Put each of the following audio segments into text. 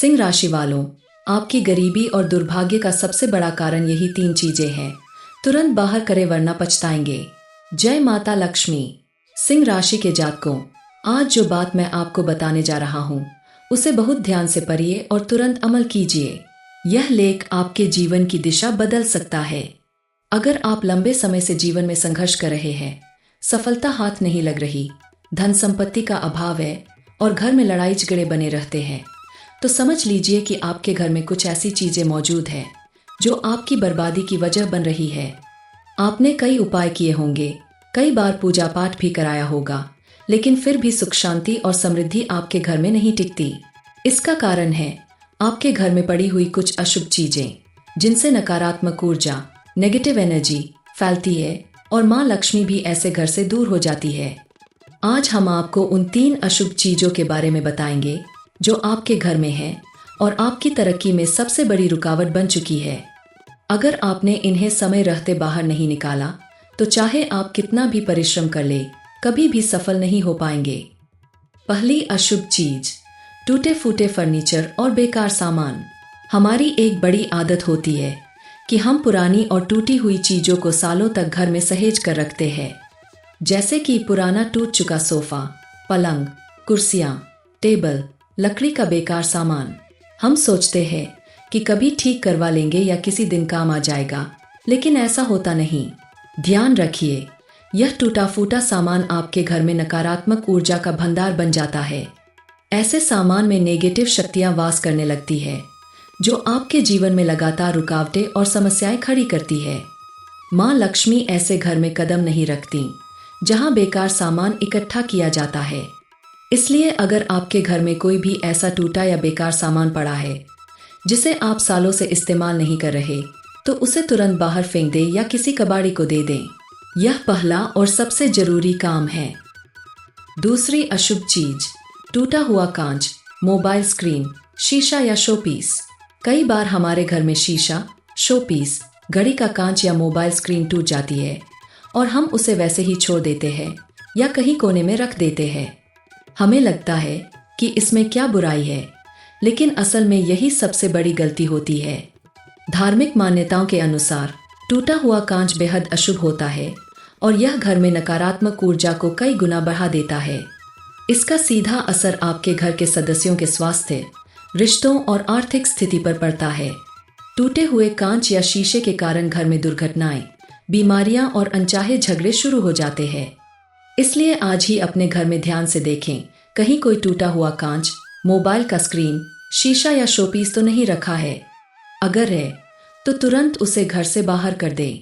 सिंह राशि वालों, आपकी गरीबी और दुर्भाग्य का सबसे बड़ा कारण यही तीन चीजें हैं। तुरंत बाहर करें वरना पछताएंगे। जय माता लक्ष्मी। सिंह राशि के जातकों, आज जो बात मैं आपको बताने जा रहा हूँ उसे बहुत ध्यान से पढ़िए और तुरंत अमल कीजिए। यह लेख आपके जीवन की दिशा बदल सकता है। अगर आप लंबे समय से जीवन में संघर्ष कर रहे हैं, सफलता हाथ नहीं लग रही, धन संपत्ति का अभाव है और घर में लड़ाई झगड़े बने रहते हैं, तो समझ लीजिए कि आपके घर में कुछ ऐसी चीजें मौजूद हैं जो आपकी बर्बादी की वजह बन रही है। आपने कई उपाय किए होंगे, कई बार पूजा पाठ भी कराया होगा, लेकिन फिर भी सुख शांति और समृद्धि आपके घर में नहीं टिकती। इसका कारण है आपके घर में पड़ी हुई कुछ अशुभ चीजें, जिनसे नकारात्मक ऊर्जा, नेगेटिव एनर्जी फैलती है और माँ लक्ष्मी भी ऐसे घर से दूर हो जाती है। आज हम आपको उन तीन अशुभ चीजों के बारे में बताएंगे जो आपके घर में है और आपकी तरक्की में सबसे बड़ी रुकावट बन चुकी है। अगर आपने इन्हें समय रहते बाहर नहीं निकाला तो चाहे आप कितना भी परिश्रम कर ले, कभी भी सफल नहीं हो पाएंगे। पहली अशुभ चीज, टूटे फूटे फर्नीचर और बेकार सामान। हमारी एक बड़ी आदत होती है कि हम पुरानी और टूटी हुई चीजों को सालों तक घर में सहेज कर रखते हैं, जैसे कि पुराना टूट चुका सोफा, पलंग, कुर्सियां, टेबल, लकड़ी का बेकार सामान। हम सोचते हैं कि कभी ठीक करवा लेंगे या किसी दिन काम आ जाएगा, लेकिन ऐसा होता नहीं। ध्यान रखिए, यह टूटा फूटा सामान आपके घर में नकारात्मक ऊर्जा का भंडार बन जाता है। ऐसे सामान में नेगेटिव शक्तियां वास करने लगती है, जो आपके जीवन में लगातार रुकावटें और समस्याएं खड़ी करती है। माँ लक्ष्मी ऐसे घर में कदम नहीं रखती जहां बेकार सामान इकट्ठा किया जाता है। इसलिए अगर आपके घर में कोई भी ऐसा टूटा या बेकार सामान पड़ा है जिसे आप सालों से इस्तेमाल नहीं कर रहे, तो उसे तुरंत बाहर फेंक दें या किसी कबाड़ी को दे दें। यह पहला और सबसे जरूरी काम है। दूसरी अशुभ चीज, टूटा हुआ कांच, मोबाइल स्क्रीन, शीशा या शोपीस। कई बार हमारे घर में शीशा, शोपीस, घड़ी का कांच या मोबाइल स्क्रीन टूट जाती है और हम उसे वैसे ही छोड़ देते हैं या कहीं कोने में रख देते हैं। हमें लगता है कि इसमें क्या बुराई है, लेकिन असल में यही सबसे बड़ी गलती होती है। धार्मिक मान्यताओं के अनुसार टूटा हुआ कांच बेहद अशुभ होता है और यह घर में नकारात्मक ऊर्जा को कई गुना बढ़ा देता है। इसका सीधा असर आपके घर के सदस्यों के स्वास्थ्य, रिश्तों और आर्थिक स्थिति पर पड़ता है। टूटे हुए कांच या शीशे के कारण घर में दुर्घटनाएं, बीमारियां और अनचाहे झगड़े शुरू हो जाते हैं। इसलिए आज ही अपने घर में ध्यान से देखें, कहीं कोई टूटा हुआ कांच, मोबाइल का स्क्रीन, शीशा या शोपीस तो नहीं रखा है। अगर है तो तुरंत उसे घर से बाहर कर दें।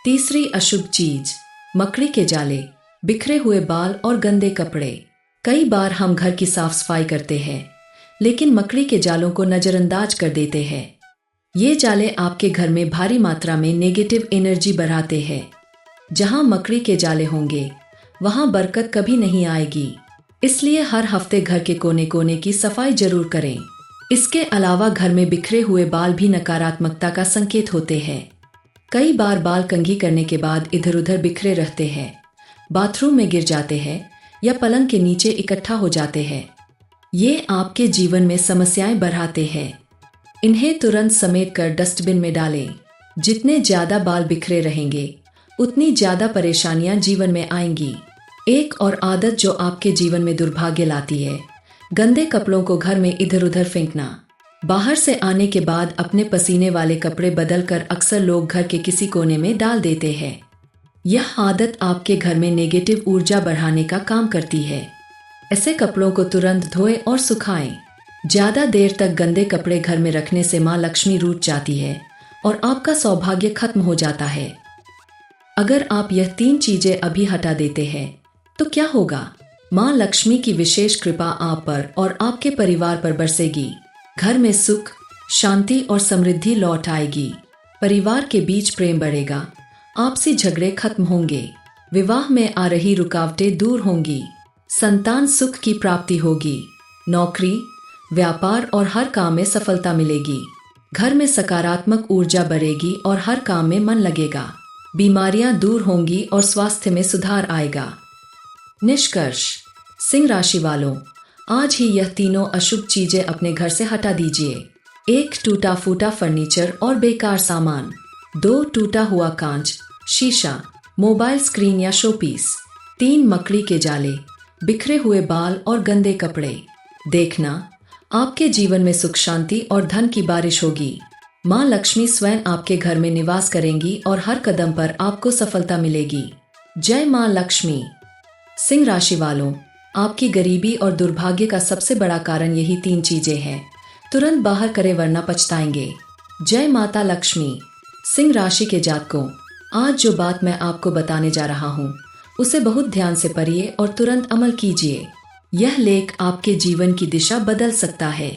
तीसरी अशुभ चीज, मकड़ी के जाले, बिखरे हुए बाल और गंदे कपड़े। कई बार हम घर की साफ सफाई करते हैं, लेकिन मकड़ी के जालों को नजरअंदाज कर देते हैं। ये जाले आपके घर में भारी मात्रा में नेगेटिव एनर्जी बढ़ाते हैं। जहां मकड़ी के जाले होंगे वहां बरकत कभी नहीं आएगी। इसलिए हर हफ्ते घर के कोने कोने की सफाई जरूर करें। इसके अलावा घर में बिखरे हुए बाल भी नकारात्मकता का संकेत होते हैं। कई बार बाल कंघी करने के बाद इधर उधर बिखरे रहते हैं, बाथरूम में गिर जाते हैं या पलंग के नीचे इकट्ठा हो जाते हैं। ये आपके जीवन में समस्याएं बढ़ाते हैं। इन्हें तुरंत समेट कर डस्टबिन में डालें। जितने ज्यादा बाल बिखरे रहेंगे, उतनी ज्यादा परेशानियां जीवन में आएंगी। एक और आदत जो आपके जीवन में दुर्भाग्य लाती है, गंदे कपड़ों को घर में इधर उधर फेंकना। बाहर से आने के बाद अपने पसीने वाले कपड़े बदलकर अक्सर लोग घर के किसी कोने में डाल देते हैं। यह आदत आपके घर में नेगेटिव ऊर्जा बढ़ाने का काम करती है। ऐसे कपड़ों को तुरंत धोएं और सुखाएं। ज्यादा देर तक गंदे कपड़े घर में रखने से माँ लक्ष्मी रूठ जाती है और आपका सौभाग्य खत्म हो जाता है। अगर आप यह तीन चीजें अभी हटा देते हैं तो क्या होगा? माँ लक्ष्मी की विशेष कृपा आप पर और आपके परिवार पर बरसेगी। घर में सुख, शांति और समृद्धि लौट आएगी। परिवार के बीच प्रेम बढ़ेगा, आपसी झगड़े खत्म होंगे, विवाह में आ रही रुकावटें दूर होंगी, संतान सुख की प्राप्ति होगी, नौकरी, व्यापार और हर काम में सफलता मिलेगी। घर में सकारात्मक ऊर्जा बढ़ेगी और हर काम में मन लगेगा। बीमारियां दूर होंगी और स्वास्थ्य में सुधार आएगा। निष्कर्ष, सिंह राशि वालों, आज ही यह तीनों अशुभ चीजें अपने घर से हटा दीजिए। 1 टूटा फूटा फर्नीचर और बेकार सामान। 2 टूटा हुआ कांच, शीशा, मोबाइल स्क्रीन या शोपीस। 3 मकड़ी के जाले, बिखरे हुए बाल और गंदे कपड़े। देखना, आपके जीवन में सुख शांति और धन की बारिश होगी। माँ लक्ष्मी स्वयं आपके घर में निवास करेंगी और हर कदम पर आपको सफलता मिलेगी। जय माँ लक्ष्मी। सिंह राशि वालों, आपकी गरीबी और दुर्भाग्य का सबसे बड़ा कारण यही 3 चीजें हैं। तुरंत बाहर करें वरना पछताएंगे। जय माता लक्ष्मी। सिंह राशि के जातकों, आज जो बात मैं आपको बताने जा रहा हूँ उसे बहुत ध्यान से पढ़िए और तुरंत अमल कीजिए। यह लेख आपके जीवन की दिशा बदल सकता है।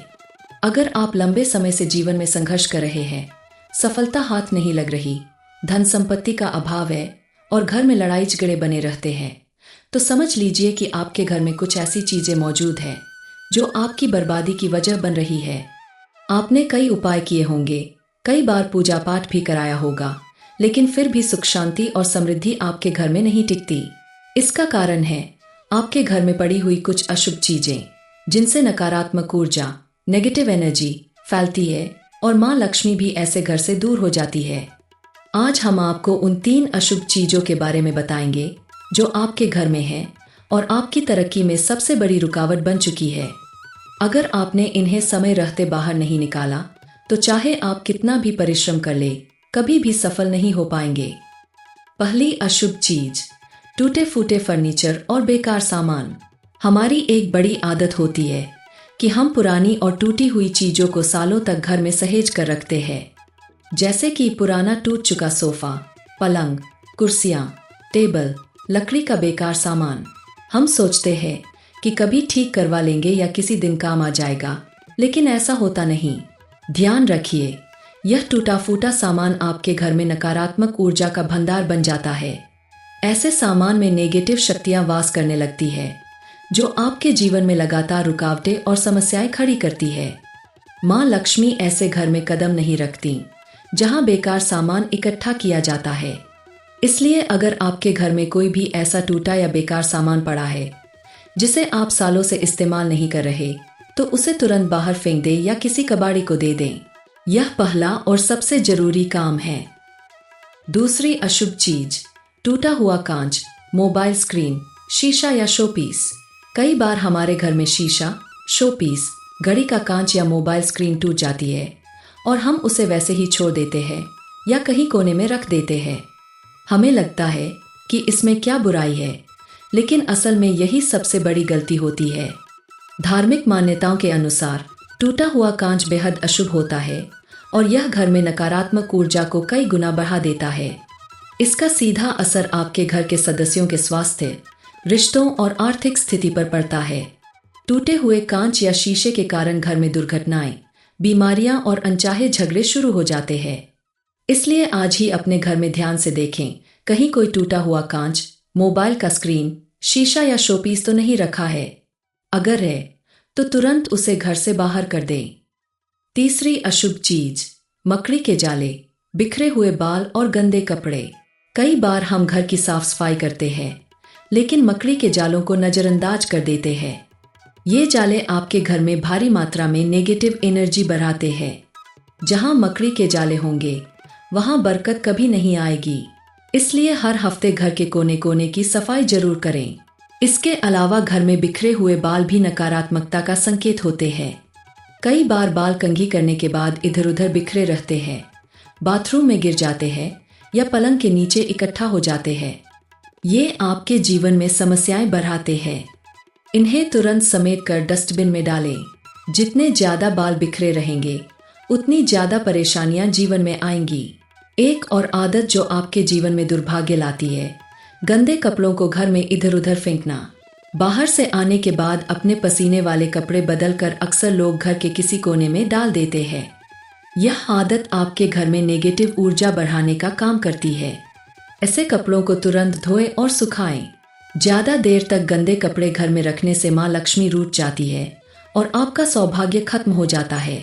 अगर आप लंबे समय से जीवन में संघर्ष कर रहे हैं, सफलता हाथ नहीं लग रही, धन संपत्ति का अभाव है और घर में लड़ाई झगड़े बने रहते हैं, तो समझ लीजिए कि आपके घर में कुछ ऐसी चीजें मौजूद हैं जो आपकी बर्बादी की वजह बन रही है। आपने कई उपाय किए होंगे, कई बार पूजा पाठ भी कराया होगा, लेकिन फिर भी सुख शांति और समृद्धि आपके घर में नहीं टिकती। इसका कारण है आपके घर में पड़ी हुई कुछ अशुभ चीजें, जिनसे नकारात्मक ऊर्जा, नेगेटिव एनर्जी फैलती है और माँ लक्ष्मी भी ऐसे घर से दूर हो जाती है। आज हम आपको उन 3 अशुभ चीजों के बारे में बताएंगे जो आपके घर में है और आपकी तरक्की में सबसे बड़ी रुकावट बन चुकी है। अगर आपने इन्हें समय रहते बाहर नहीं निकाला, तो चाहे आप कितना भी परिश्रम कर ले, कभी भी सफल नहीं हो पाएंगे। पहली अशुभ चीज, टूटे फूटे फर्नीचर और बेकार सामान। हमारी एक बड़ी आदत होती है कि हम पुरानी और टूटी हुई चीजों को सालों तक घर में सहेज कर रखते हैं। जैसे कि पुराना टूट चुका सोफा, पलंग, कुर्सियां, टेबल, लकड़ी का बेकार सामान। हम सोचते हैं कि कभी ठीक करवा लेंगे या किसी दिन काम आ जाएगा, लेकिन ऐसा होता नहीं। ध्यान रखिए, यह टूटा फूटा सामान आपके घर में नकारात्मक ऊर्जा का भंडार बन जाता है। ऐसे सामान में नेगेटिव शक्तियां वास करने लगती है, जो आपके जीवन में लगातार रुकावटें और समस्याएं खड़ी करती है। माँ लक्ष्मी ऐसे घर में कदम नहीं रखती जहां बेकार सामान इकट्ठा किया जाता है। इसलिए अगर आपके घर में कोई भी ऐसा टूटा या बेकार सामान पड़ा है जिसे आप सालों से इस्तेमाल नहीं कर रहे, तो उसे तुरंत बाहर फेंक दें या किसी कबाड़ी को दे दें। यह पहला और सबसे जरूरी काम है। दूसरी अशुभ चीज, टूटा हुआ कांच, मोबाइल स्क्रीन, शीशा या शोपीस। कई बार हमारे घर में शीशा, शोपीस, घड़ी का कांच या मोबाइल स्क्रीन टूट जाती है और हम उसे वैसे ही छोड़ देते हैं या कहीं कोने में रख देते हैं। हमें लगता है कि इसमें क्या बुराई है, लेकिन असल में यही सबसे बड़ी गलती होती है। धार्मिक मान्यताओं के अनुसार टूटा हुआ कांच बेहद अशुभ होता है और यह घर में नकारात्मक ऊर्जा को कई गुना बढ़ा देता है। इसका सीधा असर आपके घर के सदस्यों के स्वास्थ्य, रिश्तों और आर्थिक स्थिति पर पड़ता है। टूटे हुए कांच या शीशे के कारण घर में दुर्घटनाएं, बीमारियां और अनचाहे झगड़े शुरू हो जाते हैं। इसलिए आज ही अपने घर में ध्यान से देखें, कहीं कोई टूटा हुआ कांच, मोबाइल का स्क्रीन, शीशा या शोपीस तो नहीं रखा है। अगर है तो तुरंत उसे घर से बाहर कर दें। तीसरी अशुभ चीज, मकड़ी के जाले, बिखरे हुए बाल और गंदे कपड़े। कई बार हम घर की साफ सफाई करते हैं, लेकिन मकड़ी के जालों को नजरअंदाज कर देते हैं। ये जाले आपके घर में भारी मात्रा में नेगेटिव एनर्जी बढ़ाते हैं। जहां मकड़ी के जाले होंगे, वहां बरकत कभी नहीं आएगी। इसलिए हर हफ्ते घर के कोने कोने की सफाई जरूर करें। इसके अलावा घर में बिखरे हुए बाल भी नकारात्मकता का संकेत होते हैं। कई बार बाल कंघी करने के बाद इधर उधर बिखरे रहते हैं, बाथरूम में गिर जाते हैं या पलंग के नीचे इकट्ठा हो जाते हैं। ये आपके जीवन में समस्याएं बढ़ाते हैं। इन्हें तुरंत समेट कर डस्टबिन में डालें। जितने ज्यादा बाल बिखरे रहेंगे, उतनी ज्यादा परेशानियां जीवन में आएंगी। एक और आदत जो आपके जीवन में दुर्भाग्य लाती है, गंदे कपड़ों को घर में इधर उधर फेंकना। बाहर से आने के बाद अपने पसीने वाले कपड़े बदलकर अक्सर लोग घर के किसी कोने में डाल देते हैं। यह आदत आपके घर में नेगेटिव ऊर्जा बढ़ाने का काम करती है। ऐसे कपड़ों को तुरंत धोएं और सुखाएं। ज्यादा देर तक गंदे कपड़े घर में रखने से माँ लक्ष्मी रूठ जाती है और आपका सौभाग्य खत्म हो जाता है।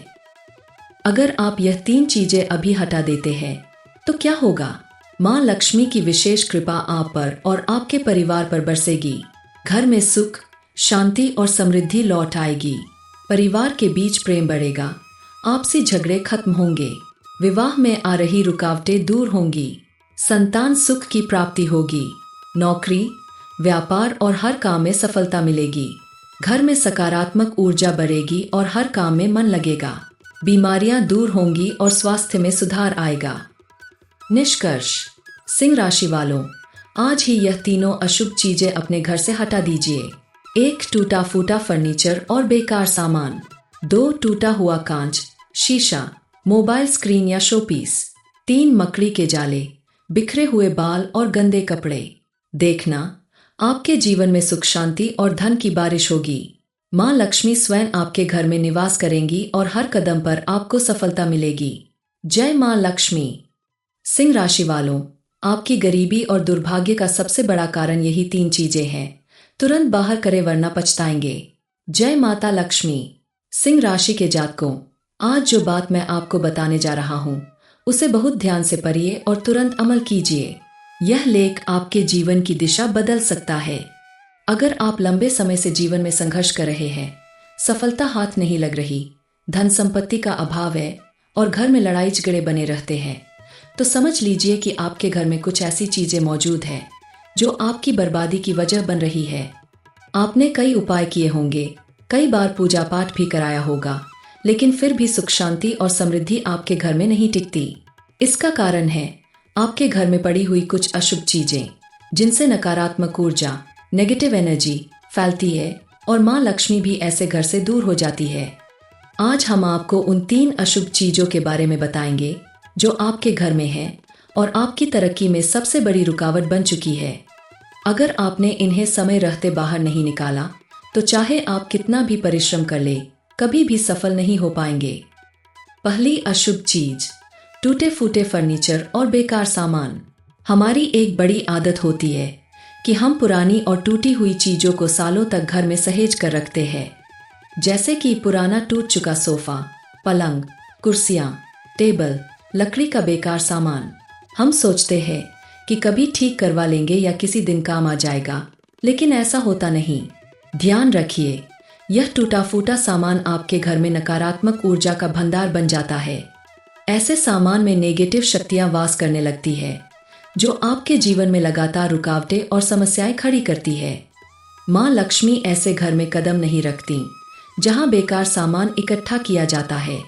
अगर आप यह 3 चीजें अभी हटा देते हैं, तो क्या होगा? माँ लक्ष्मी की विशेष कृपा आप पर और आपके परिवार पर बरसेगी। घर में सुख, शांति और समृद्धि लौट आएगी। परिवार के बीच प्रेम बढ़ेगा, आपसी झगड़े खत्म होंगे, विवाह में आ रही रुकावटें दूर होंगी, संतान सुख की प्राप्ति होगी, नौकरी, व्यापार और हर काम में सफलता मिलेगी। घर में सकारात्मक ऊर्जा बढ़ेगी और हर काम में मन लगेगा। बीमारियां दूर होंगी और स्वास्थ्य में सुधार आएगा। निष्कर्ष, सिंह राशि वालों, आज ही यह तीनों अशुभ चीजें अपने घर से हटा दीजिए। 1 टूटा फूटा फर्नीचर और बेकार सामान। 2 टूटा हुआ कांच, शीशा, मोबाइल स्क्रीन या शोपीस। 3 मकड़ी के जाले, बिखरे हुए बाल और गंदे कपड़े। देखना, आपके जीवन में सुख शांति और धन की बारिश होगी। माँ लक्ष्मी स्वयं आपके घर में निवास करेंगी और हर कदम पर आपको सफलता मिलेगी। जय माँ लक्ष्मी। सिंह राशि वालों, आपकी गरीबी और दुर्भाग्य का सबसे बड़ा कारण यही 3 चीजें हैं। तुरंत बाहर करें वरना पछताएंगे। जय माता लक्ष्मी। सिंह राशि के जातकों, आज जो बात मैं आपको बताने जा रहा हूँ उसे बहुत ध्यान से पढ़िए और तुरंत अमल कीजिए। यह लेख आपके जीवन की दिशा बदल सकता है। अगर आप लंबे समय से जीवन में संघर्ष कर रहे हैं, सफलता हाथ नहीं लग रही, धन संपत्ति का अभाव है और घर में लड़ाई झगड़े बने रहते हैं, तो समझ लीजिए कि आपके घर में कुछ ऐसी चीजें मौजूद हैं जो आपकी बर्बादी की वजह बन रही है। आपने कई उपाय किए होंगे, कई बार पूजा पाठ भी कराया होगा, लेकिन फिर भी सुख शांति और समृद्धि आपके घर में नहीं टिकती। इसका कारण है आपके घर में पड़ी हुई कुछ अशुभ चीजें, जिनसे नकारात्मक ऊर्जा, नेगेटिव एनर्जी फैलती है और माँ लक्ष्मी भी ऐसे घर से दूर हो जाती है। आज हम आपको उन 3 अशुभ चीजों के बारे में बताएंगे जो आपके घर में है और आपकी तरक्की में सबसे बड़ी रुकावट बन चुकी है। अगर आपने इन्हें समय रहते बाहर नहीं निकाला तो चाहे आप कितना भी परिश्रम कर ले, कभी भी सफल नहीं हो पाएंगे। पहली अशुभ चीज, टूटे फूटे फर्नीचर और बेकार सामान। हमारी एक बड़ी आदत होती है कि हम पुरानी और टूटी हुई चीजों को सालों तक घर में सहेज कर रखते हैं, जैसे कि पुराना टूट चुका सोफा, पलंग, कुर्सियां, टेबल, लकड़ी का बेकार सामान। हम सोचते हैं कि कभी ठीक करवा लेंगे या किसी दिन काम आ जाएगा, लेकिन ऐसा होता नहीं। ध्यान रखिए, यह टूटा फूटा सामान आपके घर में नकारात्मक ऊर्जा का भंडार बन जाता है। ऐसे सामान में नेगेटिव शक्तियां वास करने लगती है, जो आपके जीवन में लगातार रुकावटें और समस्याएं खड़ी करती है। माँ लक्ष्मी ऐसे घर में कदम नहीं रखती जहां बेकार सामान इकट्ठा किया जाता है।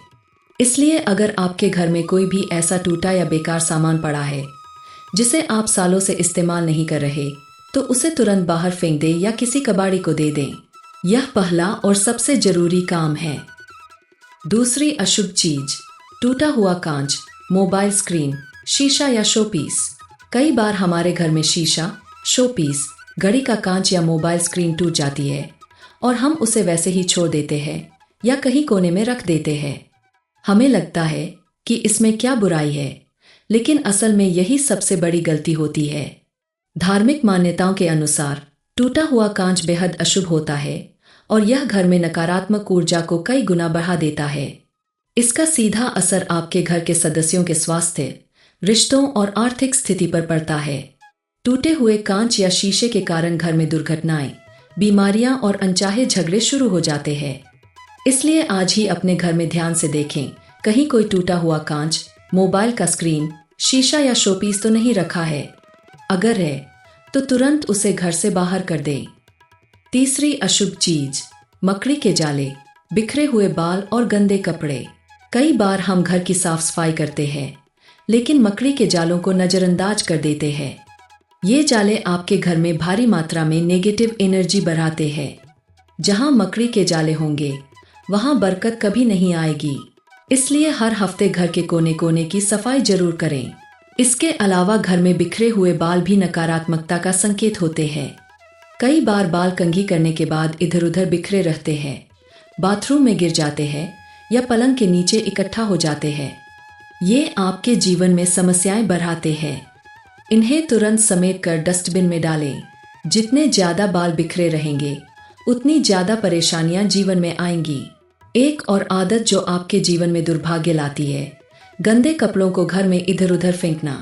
इसलिए अगर आपके घर में कोई भी ऐसा टूटा या बेकार सामान पड़ा है जिसे आप सालों से इस्तेमाल नहीं कर रहे, तो उसे तुरंत बाहर फेंक दें या किसी कबाड़ी को दे दें। यह पहला और सबसे जरूरी काम है। दूसरी अशुभ चीज, टूटा हुआ कांच, मोबाइल स्क्रीन, शीशा या शोपीस। कई बार हमारे घर में शीशा, शोपीस, घड़ी का कांच या मोबाइल स्क्रीन टूट जाती है और हम उसे वैसे ही छोड़ देते हैं या कहीं कोने में रख देते हैं। हमें लगता है कि इसमें क्या बुराई है, लेकिन असल में यही सबसे बड़ी गलती होती है। धार्मिक मान्यताओं के अनुसार टूटा हुआ कांच बेहद अशुभ होता है और यह घर में नकारात्मक ऊर्जा को कई गुना बढ़ा देता है। इसका सीधा असर आपके घर के सदस्यों के स्वास्थ्य, रिश्तों और आर्थिक स्थिति पर पड़ता है। टूटे हुए कांच या शीशे के कारण घर में दुर्घटनाएं, बीमारियां और अनचाहे झगड़े शुरू हो जाते हैं। इसलिए आज ही अपने घर में ध्यान से देखें, कहीं कोई टूटा हुआ कांच, मोबाइल का स्क्रीन, शीशा या शोपीस तो नहीं रखा है। अगर है तो तुरंत उसे घर से बाहर कर दें। तीसरी अशुभ चीज, मकड़ी के जाले, बिखरे हुए बाल और गंदे कपड़े। कई बार हम घर की साफ सफाई करते हैं, लेकिन मकड़ी के जालों को नजरअंदाज कर देते हैं। ये जाले आपके घर में भारी मात्रा में नेगेटिव एनर्जी बढ़ाते हैं। जहां मकड़ी के जाले होंगे, वहां बरकत कभी नहीं आएगी। इसलिए हर हफ्ते घर के कोने कोने की सफाई जरूर करें। इसके अलावा घर में बिखरे हुए बाल भी नकारात्मकता का संकेत होते हैं। कई बार बाल कंघी करने के बाद इधर उधर बिखरे रहते हैं, बाथरूम में गिर जाते हैं या पलंग के नीचे इकट्ठा हो जाते हैं। ये आपके जीवन में समस्याएं बढ़ाते हैं। इन्हें तुरंत समेट कर डस्टबिन में डालें। जितने ज्यादा बाल बिखरे रहेंगे, उतनी ज्यादा परेशानियां जीवन में आएंगी। एक और आदत जो आपके जीवन में दुर्भाग्य लाती है, गंदे कपड़ों को घर में इधर उधर फेंकना।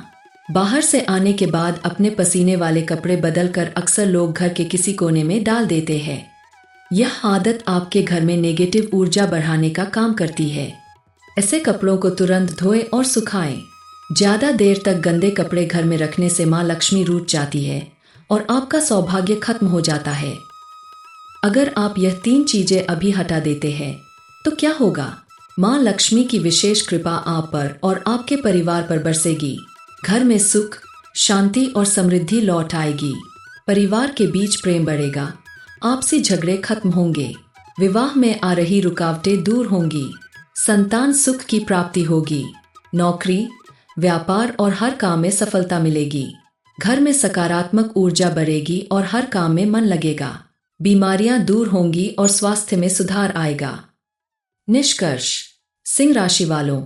बाहर से आने के बाद अपने पसीने वाले कपड़े बदलकर अक्सर लोग घर के किसी कोने में डाल देते हैं। यह आदत आपके घर में नेगेटिव ऊर्जा बढ़ाने का काम करती है। ऐसे कपड़ों को तुरंत धोएं और सुखाएं। ज्यादा देर तक गंदे कपड़े घर में रखने से माँ लक्ष्मी रूठ जाती है और आपका सौभाग्य खत्म हो जाता है। अगर आप यह 3 चीजें अभी हटा देते हैं तो क्या होगा? माँ लक्ष्मी की विशेष कृपा आप पर और आपके परिवार पर बरसेगी। घर में सुख, शांति और समृद्धि लौट आएगी। परिवार के बीच प्रेम बढ़ेगा। आपसी झगड़े खत्म होंगे। विवाह में आ रही रुकावटें दूर होंगी। संतान सुख की प्राप्ति होगी। नौकरी, व्यापार और हर काम में सफलता मिलेगी। घर में सकारात्मक ऊर्जा बढ़ेगी और हर काम में मन लगेगा। बीमारियां दूर होंगी और स्वास्थ्य में सुधार आएगा। निष्कर्ष, सिंह राशि वालों,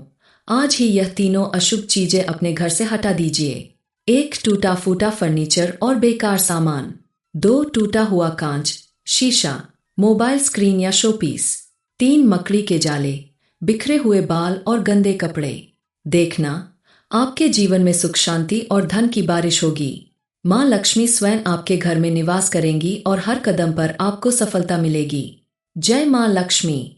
आज ही यह तीनों अशुभ चीजें अपने घर से हटा दीजिए। 1 टूटा फूटा फर्नीचर और बेकार सामान। 2 टूटा हुआ कांच, शीशा, मोबाइल स्क्रीन या शोपीस। 3 मकड़ी के जाले, बिखरे हुए बाल और गंदे कपड़े। देखना, आपके जीवन में सुख, शांति और धन की बारिश होगी। माँ लक्ष्मी स्वयं आपके घर में निवास करेंगी और हर कदम पर आपको सफलता मिलेगी। जय माँ लक्ष्मी।